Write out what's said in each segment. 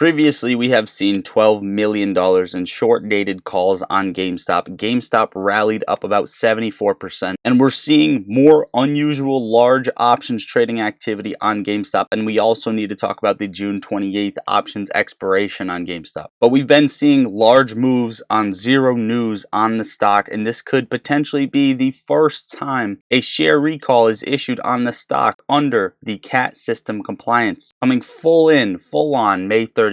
Previously, we have seen $12 million in short-dated calls on GameStop. GameStop rallied up about 74%, and we're seeing more unusual large options trading activity on GameStop. And we also need to talk about the June 28th options expiration on GameStop. But we've been seeing large moves on zero news on the stock, and this could potentially be the first time a share recall is issued on the stock under the CAT system compliance, coming full on May 31st.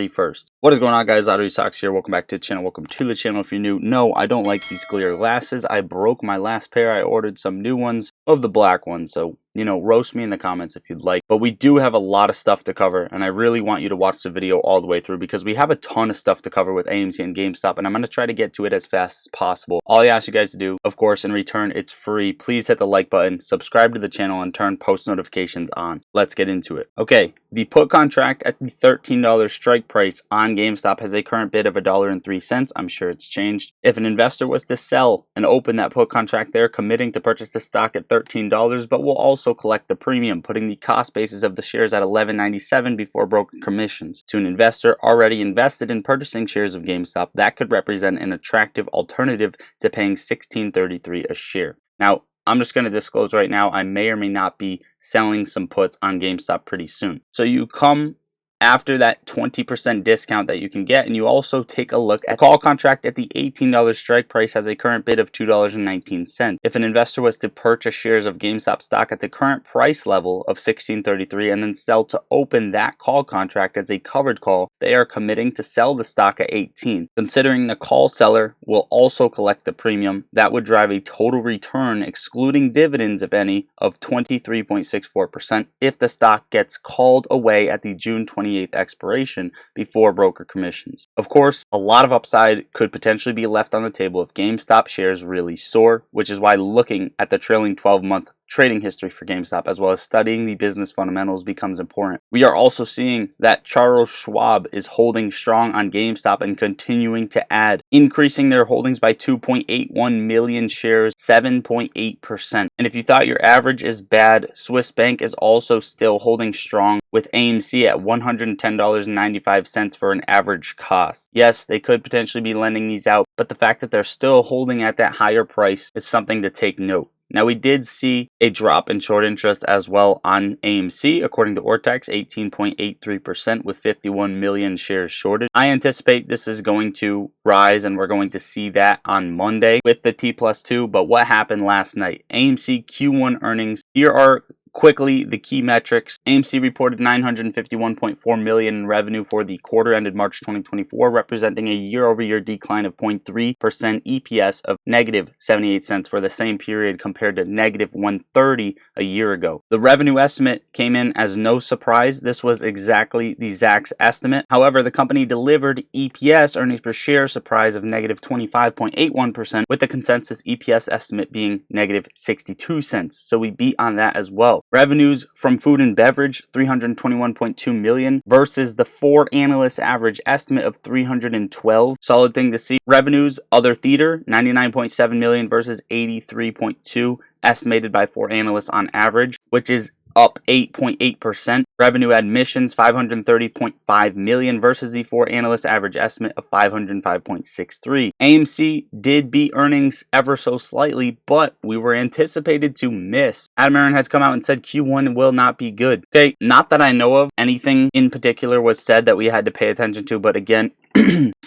What is going on, guys? Lottery Socks here. Welcome back to the channel. Welcome to the channel. If you're new, no, I don't like these clear glasses. I broke my last pair. I ordered some new ones of the black ones, so roast me in the comments if you'd like. But we do have a lot of stuff to cover, and I really want you to watch the video all the way through because we have a ton of stuff to cover with AMC and GameStop, and I'm going to try to get to it as fast as possible. All I ask you guys to do, of course, in return, it's free. Please hit the like button, subscribe to the channel, and turn post notifications on. Let's get into it. Okay, the put contract at the $13 strike price on GameStop has a current bid of $1.03. I'm sure it's changed. If an investor was to sell and open that put contract, they're committing to purchase the stock at $13, but will also collect the premium, putting the cost basis of the shares at $11.97 before broker commissions. To an investor already invested in purchasing shares of GameStop, that could represent an attractive alternative to paying $16.33 a share. Now, I'm just going to disclose right now, I may or may not be selling some puts on GameStop pretty soon. So you come after that 20% discount that you can get, and you also take a look at the call contract at the $18 strike price has a current bid of $2.19. If an investor was to purchase shares of GameStop stock at the current price level of $16.33 and then sell to open that call contract as a covered call, they are committing to sell the stock at $18. Considering the call seller will also collect the premium, that would drive a total return, excluding dividends if any, of 23.64% if the stock gets called away at the June 28th expiration before broker commissions. Of course, a lot of upside could potentially be left on the table if GameStop shares really soar, which is why looking at the trailing 12-month trading history for GameStop as well as studying the business fundamentals becomes important. We are also seeing that Charles Schwab is holding strong on GameStop and continuing to add, increasing their holdings by 2.81 million shares, 7.8%. And if you thought your average is bad, Swiss Bank is also still holding strong with AMC at $110.95 for an average cost. Yes, they could potentially be lending these out, but the fact that they're still holding at that higher price is something to take note. Now, we did see a drop in short interest as well on AMC, according to Ortex, 18.83% with 51 million shares shorted. I anticipate this is going to rise, and we're going to see that on Monday with the T+2. But what happened last night? AMC Q1 earnings. Here are quickly the key metrics. AMC reported $951.4 million in revenue for the quarter ended March 2024, representing a year-over-year decline of 0.3%, EPS of negative 78 cents for the same period compared to negative 130 a year ago. The revenue estimate came in as no surprise. This was exactly the Zacks estimate. However, the company delivered EPS, earnings per share, surprise of negative 25.81%, with the consensus EPS estimate being negative 62 cents. So we beat on that as well. Revenues from food and beverage, $321.2 million versus the 4 analysts average estimate of $312. Solid thing to see. Revenues, other theater, $99.7 million versus $83.2 estimated by 4 analysts on average, which is up 8.8%. Revenue admissions, $530.5 million versus the 4 analysts average estimate of $505.63. AMC did beat earnings ever so slightly, but we were anticipated to miss. Adam Aron has come out and said Q1 will not be good. Okay, not that I know of anything in particular was said that we had to pay attention to, but again,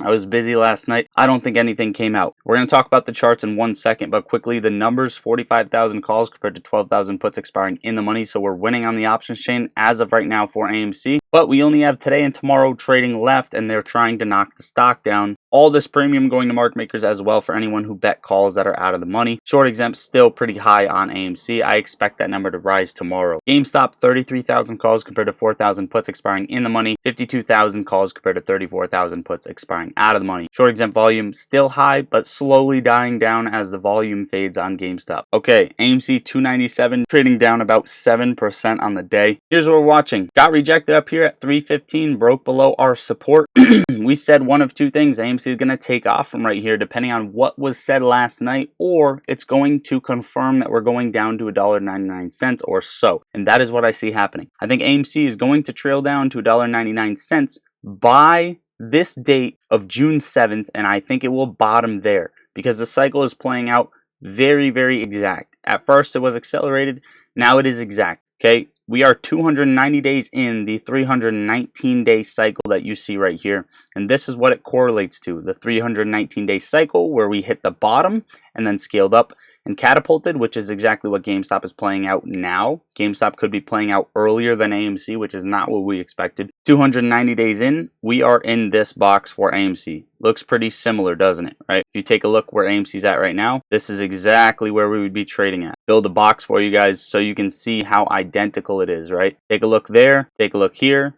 I was busy last night. I don't think anything came out. We're going to talk about the charts in 1 second, but quickly, the numbers, 45,000 calls compared to 12,000 puts expiring in the money, so we're winning on the options chain as of right now for AMC. But we only have today and tomorrow trading left, and they're trying to knock the stock down. All this premium going to market makers as well for anyone who bet calls that are out of the money. Short exempt still pretty high on AMC. I expect that number to rise tomorrow. GameStop, 33,000 calls compared to 4,000 puts expiring in the money. 52,000 calls compared to 34,000 puts expiring out of the money. Short exempt volume still high, but slowly dying down as the volume fades on GameStop. Okay, AMC 297 trading down about 7% on the day. Here's what we're watching. Got rejected up here at 315, broke below our support. We said one of two things. AMC is going to take off from right here depending on what was said last night, or it's going to confirm that we're going down to $1.99 or so. And that is what I see happening. I think AMC is going to trail down to $1.99 by this date of June 7th, and I think it will bottom there because the cycle is playing out very, very exact. At first it was accelerated, now it is exact. Okay, we are 290 days in the 319-day cycle that you see right here, and this is what it correlates to, the 319-day cycle where we hit the bottom and then scaled up and catapulted, which is exactly what GameStop is playing out now. GameStop could be playing out earlier than AMC, which is not what we expected. 290 days in, we are in this box for AMC. Looks pretty similar, doesn't it? Right? If you take a look where AMC's at right now, this is exactly where we would be trading at. Build a box for you guys so you can see how identical it is, right? Take a look there, take a look here.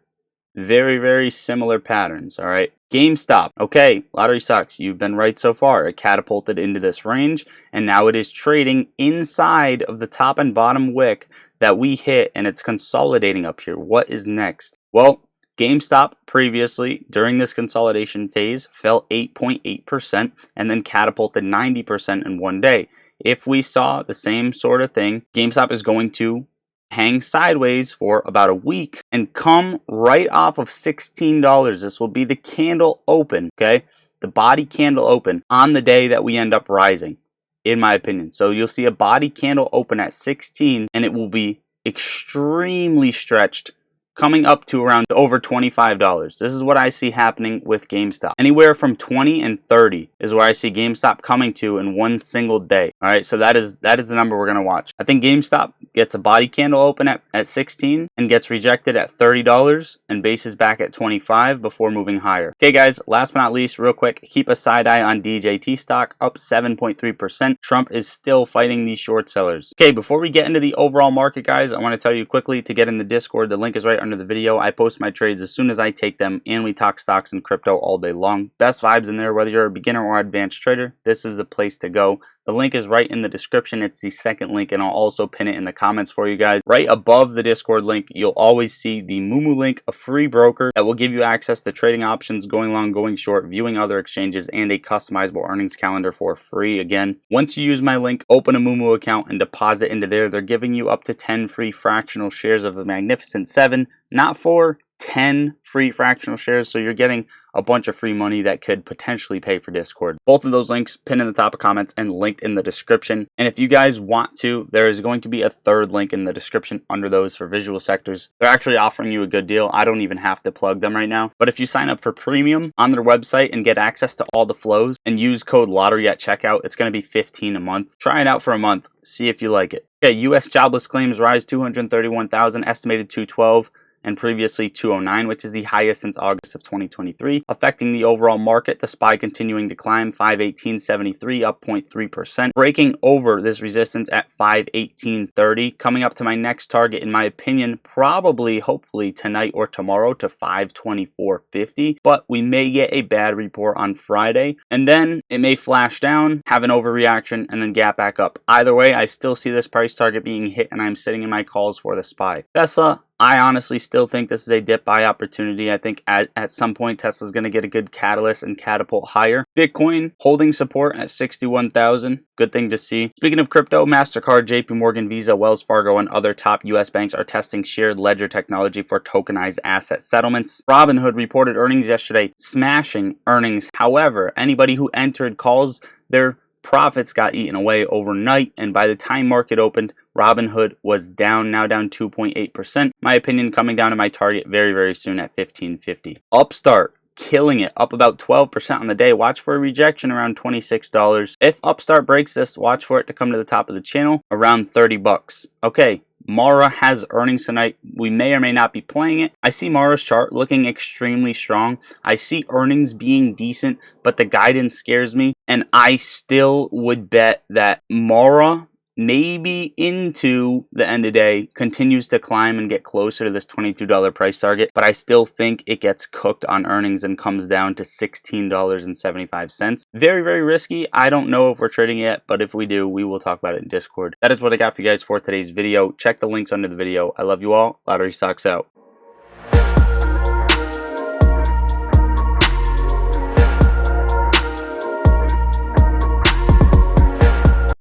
Very, very similar patterns, all right? GameStop, okay, lottery sucks. You've been right so far. It catapulted into this range, and now it is trading inside of the top and bottom wick that we hit, and it's consolidating up here. What is next? Well, GameStop previously, during this consolidation phase, fell 8.8% and then catapulted 90% in one day. If we saw the same sort of thing, GameStop is going to hang sideways for about a week and come right off of $16. This will be the candle open, okay? The body candle open on the day that we end up rising, in my opinion. So you'll see a body candle open at 16 and it will be extremely stretched, coming up to around over $25. This is what I see happening with GameStop. Anywhere from 20 and 30 is where I see GameStop coming to in one single day. All right, so that is the number we're going to watch. I think GameStop gets a body candle open at 16 and gets rejected at $30 and bases back at 25 before moving higher. Okay, guys, last but not least, real quick, keep a side eye on DJT stock, up 7.3%. Trump is still fighting these short sellers. Okay, before we get into the overall market, guys, I want to tell you quickly to get in the Discord. The link is right under the video. I post my trades as soon as I take them, and we talk stocks and crypto all day long. Best vibes in there, whether you're a beginner or advanced trader. This is the place to go. The link is right in the description. It's the second link, and I'll also pin it in the comments for you guys. Right above the Discord link, you'll always see the Moomoo link, a free broker that will give you access to trading options, going long, going short, viewing other exchanges, and a customizable earnings calendar for free. Again, once you use my link, open a Moomoo account and deposit into there. They're giving you up to 10 free fractional shares of the Magnificent 7, not 4, 10 free fractional shares, so you're getting a bunch of free money that could potentially pay for Discord. Both of those links pinned in the top of comments and linked in the description. And if you guys want to, there is going to be a third link in the description under those for visual sectors. They're actually offering you a good deal. I don't even have to plug them right now. But if you sign up for premium on their website and get access to all the flows and use code lottery at checkout, it's going to be $15 a month. Try it out for a month. See if you like it. Okay, U.S. jobless claims rise 231,000, estimated 212. And previously 209, which is the highest since August of 2023. Affecting the overall market, the SPY continuing to climb, 518.73, up 0.3%. Breaking over this resistance at 518.30. Coming up to my next target, in my opinion, probably, hopefully, tonight or tomorrow to 524.50. But we may get a bad report on Friday. And then it may flash down, have an overreaction, and then gap back up. Either way, I still see this price target being hit, and I'm sitting in my calls for the SPY. Tesla, I honestly still think this is a dip buy opportunity. I think at some point Tesla's going to get a good catalyst and catapult higher. Bitcoin holding support at 61,000. Good thing to see. Speaking of crypto, MasterCard, JP Morgan, Visa, Wells Fargo, and other top US banks are testing shared ledger technology for tokenized asset settlements. Robinhood reported earnings yesterday, smashing earnings. However, anybody who entered calls their profits got eaten away overnight, and by the time market opened, Robinhood was down, now down 2.8%. My opinion, coming down to my target very, very soon at 15.50. Upstart, killing it, up about 12% on the day. Watch for a rejection around $26. If Upstart breaks this, watch for it to come to the top of the channel around 30 bucks. Okay. Mara has earnings tonight. We may or may not be playing it. I see Mara's chart looking extremely strong. I see earnings being decent, but the guidance scares me. And I still would bet that Mara, maybe into the end of the day, continues to climb and get closer to this $22 price target. But I still think it gets cooked on earnings and comes down to $16.75. Very, very risky. I don't know if we're trading it yet, but if we do, we will talk about it in Discord. That is what I got for you guys for today's video. Check the links under the video. I love you all. Lottery Stocks out.